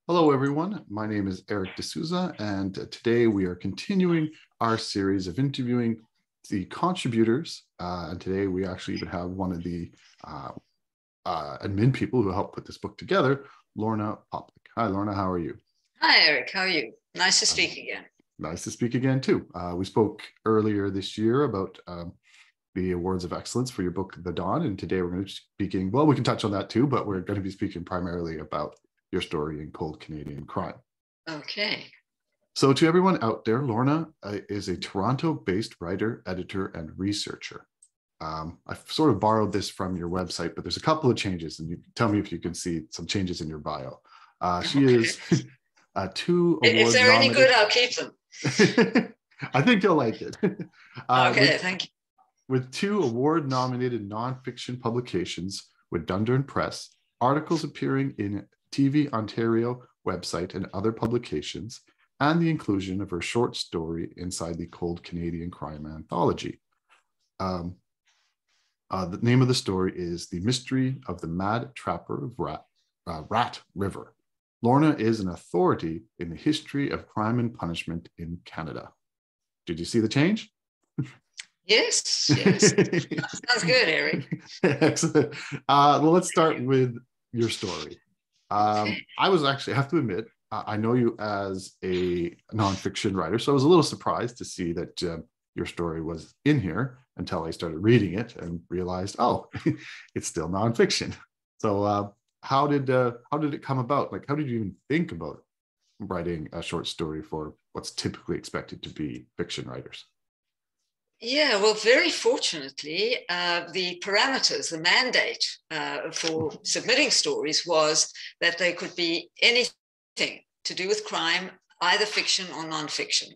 Hello, everyone. My name is Eric D'Souza, and today we are continuing our series of interviewing the contributors. And today we actually even have one of the admin people who helped put this book together, Lorna Poplak. Hi, Lorna. How are you? Hi, Eric. How are you? Nice to speak again. Nice to speak again, too. We spoke earlier this year about the awards of excellence for your book, The Dawn. And today we're going to be speaking, well, we can touch on that too, but we're going to be speaking primarily about your story in Cold Canadian Crime. Okay. So to everyone out there, Lorna is a Toronto-based writer, editor, and researcher. I've sort of borrowed this from your website, but there's a couple of changes, and you tell me if you can see some changes in your bio. She Okay. is two If award they're any good, nominated. I'll keep them. I think you'll like it. Okay, thank you. With two award-nominated nonfiction publications with Dundurn Press, articles appearing in TV Ontario website and other publications, and the inclusion of her short story inside the Cold Canadian Crime Anthology. The name of the story is The Mystery of the Mad Trapper of Rat River. Lorna is an authority in the history of crime and punishment in Canada. Did you see the change? Yes. Sounds good, Eric. Excellent. Well, let's start with your story. Okay. I have to admit, I know you as a nonfiction writer, so I was a little surprised to see that your story was in here until I started reading it and realized, oh, it's still nonfiction. So how did it come about? Like, how did you even think about writing a short story for what's typically expected to be fiction writers? Yeah, well, very fortunately, the parameters, the mandate for submitting stories was that they could be anything to do with crime, either fiction or nonfiction.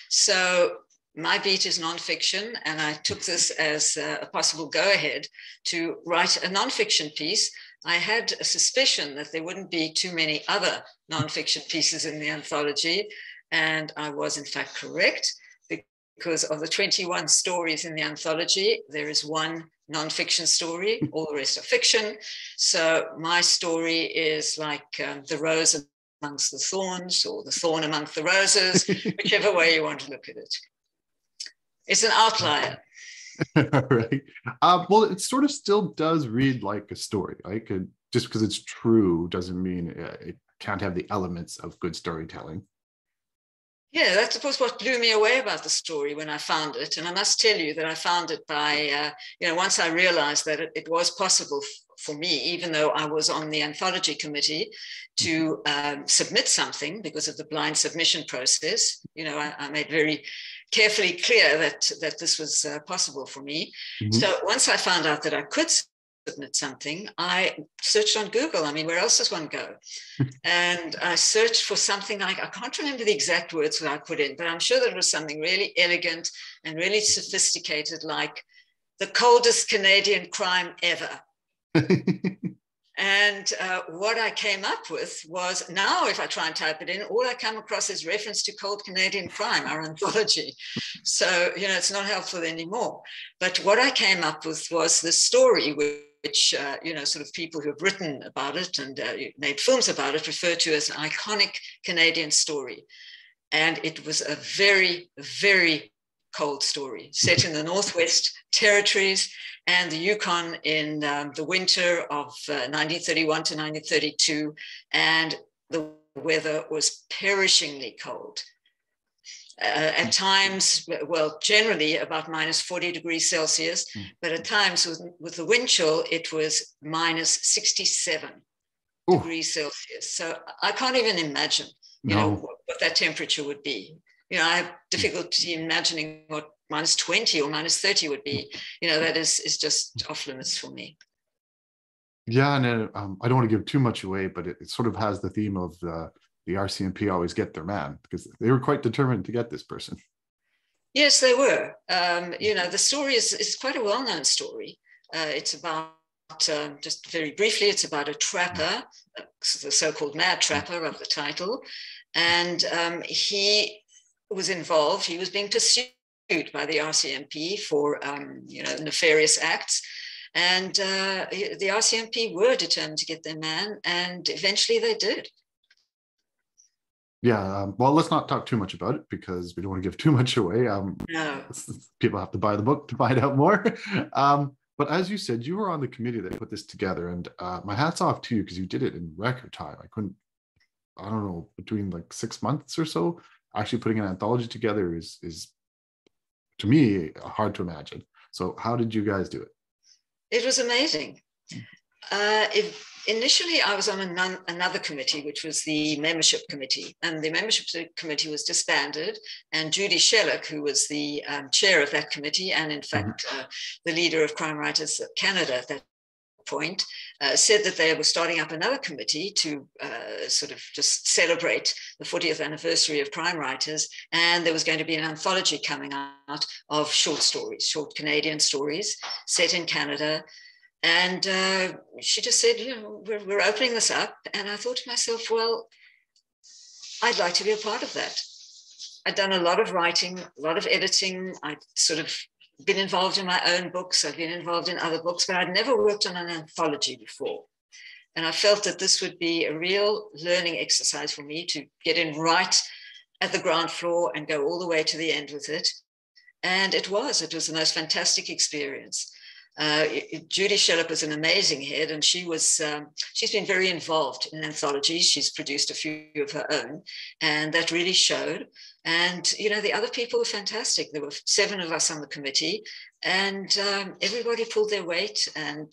So my beat is nonfiction, and I took this as a possible go-ahead to write a nonfiction piece. I had a suspicion that there wouldn't be too many other nonfiction pieces in the anthology, and I was in fact correct. Because of the 21 stories in the anthology, there is one nonfiction story, all the rest are fiction. So my story is like the rose amongst the thorns, or the thorn amongst the roses, whichever way you want to look at it. It's an outlier. Right. Well, it sort of still does read like a story. Like just because it's true doesn't mean it can't have the elements of good storytelling. Yeah, that's of course what blew me away about the story when I found it. And I must tell you that I found it by, once I realized that it was possible for me, even though I was on the anthology committee, to submit something because of the blind submission process. I made very carefully clear that this was possible for me. Mm-hmm. So once I found out that I could submit something, I searched on Google. I mean, where else does one go? And I searched for something like, I can't remember the exact words that I put in, but I'm sure that it was something really elegant and really sophisticated, like the coldest Canadian crime ever. And what I came up with was, now if I try and type it in, all I come across is reference to Cold Canadian Crime, our anthology. So, it's not helpful anymore. But what I came up with was this story which, sort of people who have written about it and made films about it refer to as an iconic Canadian story. And it was a very, very cold story set in the Northwest Territories and the Yukon in the winter of 1931 to 1932. And the weather was perishingly cold. At times, well, generally about minus 40 degrees Celsius, but at times with the wind chill, it was minus 67 degrees Celsius. So I can't even imagine, what that temperature would be. I have difficulty imagining what minus 20 or minus 30 would be. That is just off limits for me. Yeah, and I don't want to give too much away, but it sort of has the theme of the RCMP always get their man, because they were quite determined to get this person. Yes, they were. The story is quite a well-known story. It's about, just very briefly, it's about a trapper, the so-called mad trapper of the title. And he was involved. He was being pursued by the RCMP for, nefarious acts. And the RCMP were determined to get their man, and eventually they did. Yeah, well, let's not talk too much about it because we don't want to give too much away. No. People have to buy the book to find out more. But as you said, you were on the committee that put this together, and my hat's off to you because you did it in record time. I don't know, between like 6 months or so. Actually, putting an anthology together is to me hard to imagine. So, how did you guys do it? It was amazing. Initially, I was on another committee, which was the membership committee, and the membership committee was disbanded. And Judy Shellock, who was the chair of that committee, and in fact the leader of Crime Writers Canada at that point, said that they were starting up another committee to sort of just celebrate the 40th anniversary of Crime Writers, and there was going to be an anthology coming out of short stories, short Canadian stories set in Canada. And she just said, you know, we're opening this up. And I thought to myself, well, I'd like to be a part of that. I'd done a lot of writing, a lot of editing. I'd sort of been involved in my own books. I've been involved in other books, but I'd never worked on an anthology before. And I felt that this would be a real learning exercise for me to get in right at the ground floor and go all the way to the end with it. And it was the most fantastic experience. Judy Shellock was an amazing head, and she's been very involved in anthologies. She's produced a few of her own, and that really showed. And, you know, the other people were fantastic. There were 7 of us on the committee, and everybody pulled their weight and,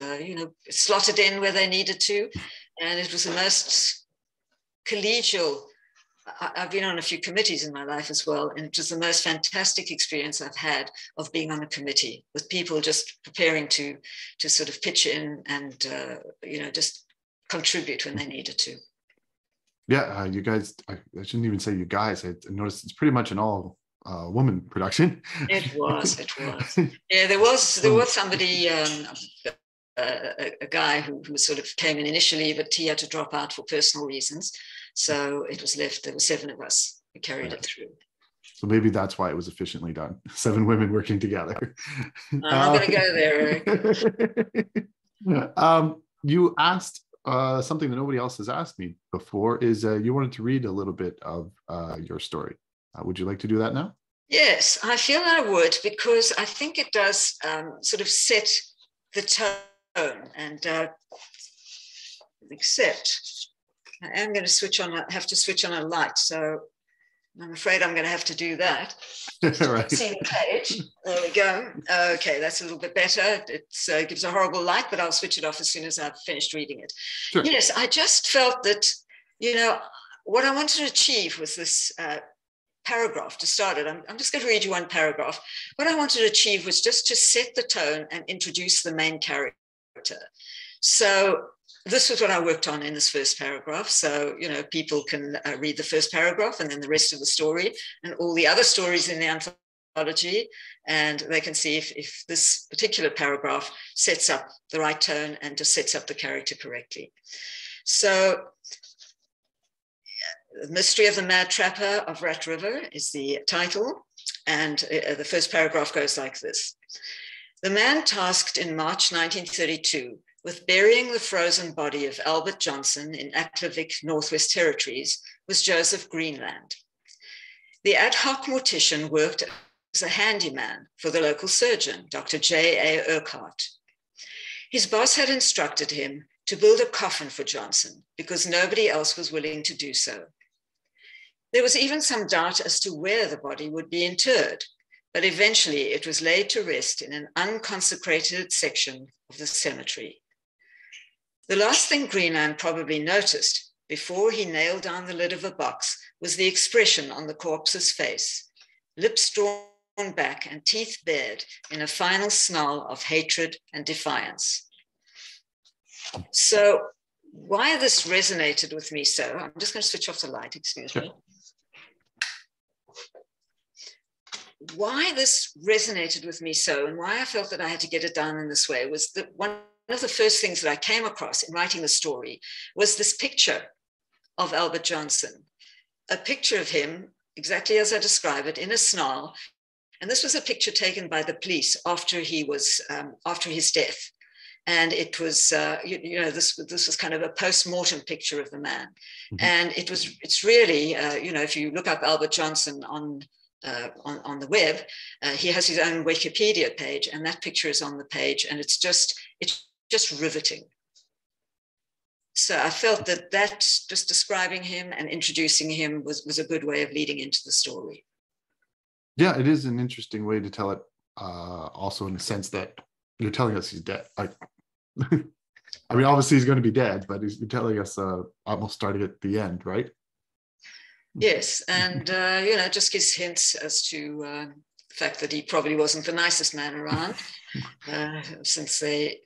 you know, slotted in where they needed to. And it was the most collegial. I've been on a few committees in my life as well, and it was the most fantastic experience I've had of being on a committee with people just preparing to sort of pitch in and you know, just contribute when they needed to. Yeah, you guys, I shouldn't even say you guys. I noticed it's pretty much an all woman production. It was. Yeah, there was somebody, a guy who sort of came in initially, but he had to drop out for personal reasons. So it was left, there were 7 of us who carried it through. So maybe that's why it was efficiently done. 7 women working together. I'm not going to go there. You asked something that nobody else has asked me before, is you wanted to read a little bit of your story. Would you like to do that now? Yes, I feel I would, because I think it does sort of set the tone. And except I am going to have to switch on a light. So I'm afraid I'm going to have to do that. Right. See the page. There we go. Okay, that's a little bit better. It gives a horrible light, but I'll switch it off as soon as I've finished reading it. Sure. Yes, I just felt that, you know, what I wanted to achieve was this paragraph to start it. I'm just going to read you one paragraph. What I wanted to achieve was just to set the tone and introduce the main character. So this was what I worked on in this first paragraph. So, you know, people can read the first paragraph and then the rest of the story and all the other stories in the anthology, and they can see if this particular paragraph sets up the right tone and just sets up the character correctly. So, The Mystery of the Mad Trapper of Rat River is the title, and the first paragraph goes like this. The man tasked in March 1932 with burying the frozen body of Albert Johnson in Aklavik, Northwest Territories, was Joseph Greenland. The ad hoc mortician worked as a handyman for the local surgeon, Dr. J.A. Urquhart. His boss had instructed him to build a coffin for Johnson because nobody else was willing to do so. There was even some doubt as to where the body would be interred, but eventually it was laid to rest in an unconsecrated section of the cemetery. The last thing Greenland probably noticed before he nailed down the lid of a box was the expression on the corpse's face, lips drawn back and teeth bared in a final snarl of hatred and defiance. So why this resonated with me so, I'm just going to switch off the light, excuse me. Why this resonated with me so, and why I felt that I had to get it done in this way, was that one of the first things that I came across in writing the story was this picture of Albert Johnson, a picture of him, exactly as I describe it, in a snarl. And this was a picture taken by the police after his death. And it was, this was kind of a post-mortem picture of the man. Mm-hmm. And it's really, if you look up Albert Johnson on the web, he has his own Wikipedia page, and that picture is on the page, and it's just riveting. So I felt that just describing him and introducing him was a good way of leading into the story. Yeah, it is an interesting way to tell it, also in the sense that you're telling us he's dead. I mean, obviously he's going to be dead, but you're telling us almost starting at the end, right? Yes, and just gives hints as to the fact that he probably wasn't the nicest man around, since they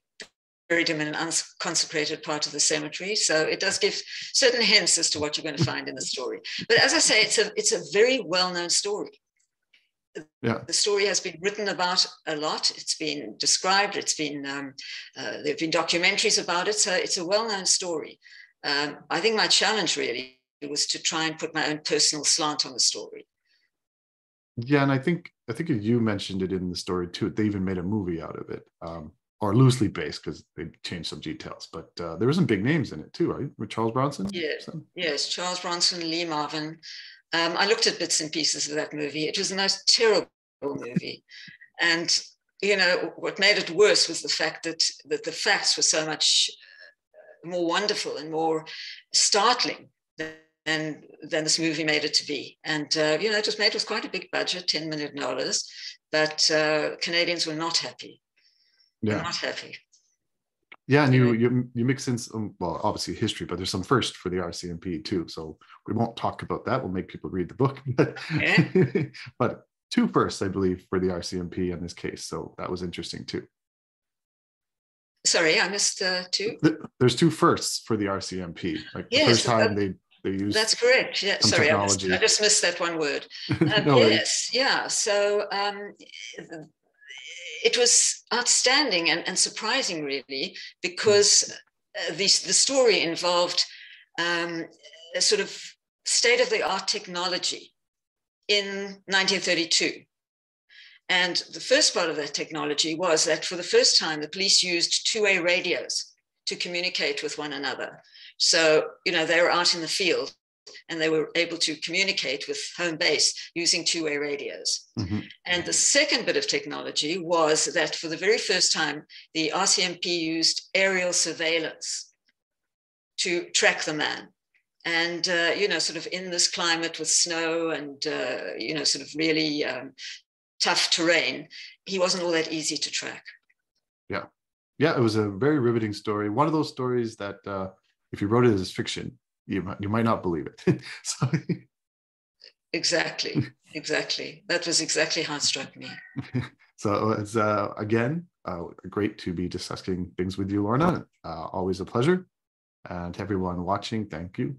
buried him in an unconsecrated part of the cemetery. So it does give certain hints as to what you're going to find in the story. But as I say, it's a very well-known story. Yeah. The story has been written about a lot. It's been described. It's been there have been documentaries about it. So it's a well-known story. I think my challenge really was to try and put my own personal slant on the story. Yeah, and I think you mentioned it in the story too. They even made a movie out of it, or loosely based, because they changed some details. But there were some big names in it too, right? With Charles Bronson. Yes, Charles Bronson, Lee Marvin. I looked at bits and pieces of that movie. It was the most terrible movie. And, what made it worse was the fact that the facts were so much more wonderful and more startling than this movie made it to be. And, it was made with quite a big budget, $10 million, but Canadians were not happy. Yeah. They're not happy. Yeah, and you mix in some, well, obviously history, but there's some first for the RCMP too. So we won't talk about that. We'll make people read the book. But two firsts, I believe, for the RCMP in this case. So that was interesting too. Sorry, I missed two. There's two firsts for the RCMP. Like the first time they used. That's correct. Yeah, sorry, I just missed that one word. No yes, yeah. So it was outstanding and surprising, really, because the story involved a sort of state-of-the-art technology in 1932. And the first part of that technology was that for the first time, the police used two-way radios to communicate with one another. So, they were out in the field and they were able to communicate with home base using two-way radios. Mm-hmm. And the second bit of technology was that for the very first time, the RCMP used aerial surveillance to track the man. And, sort of in this climate with snow and, sort of really tough terrain, he wasn't all that easy to track. Yeah. Yeah, it was a very riveting story. One of those stories that if you wrote it as fiction, you might not believe it. So Exactly. That was exactly how it struck me. So it's again great to be discussing things with you, Lorna. Always a pleasure. And to everyone watching, thank you.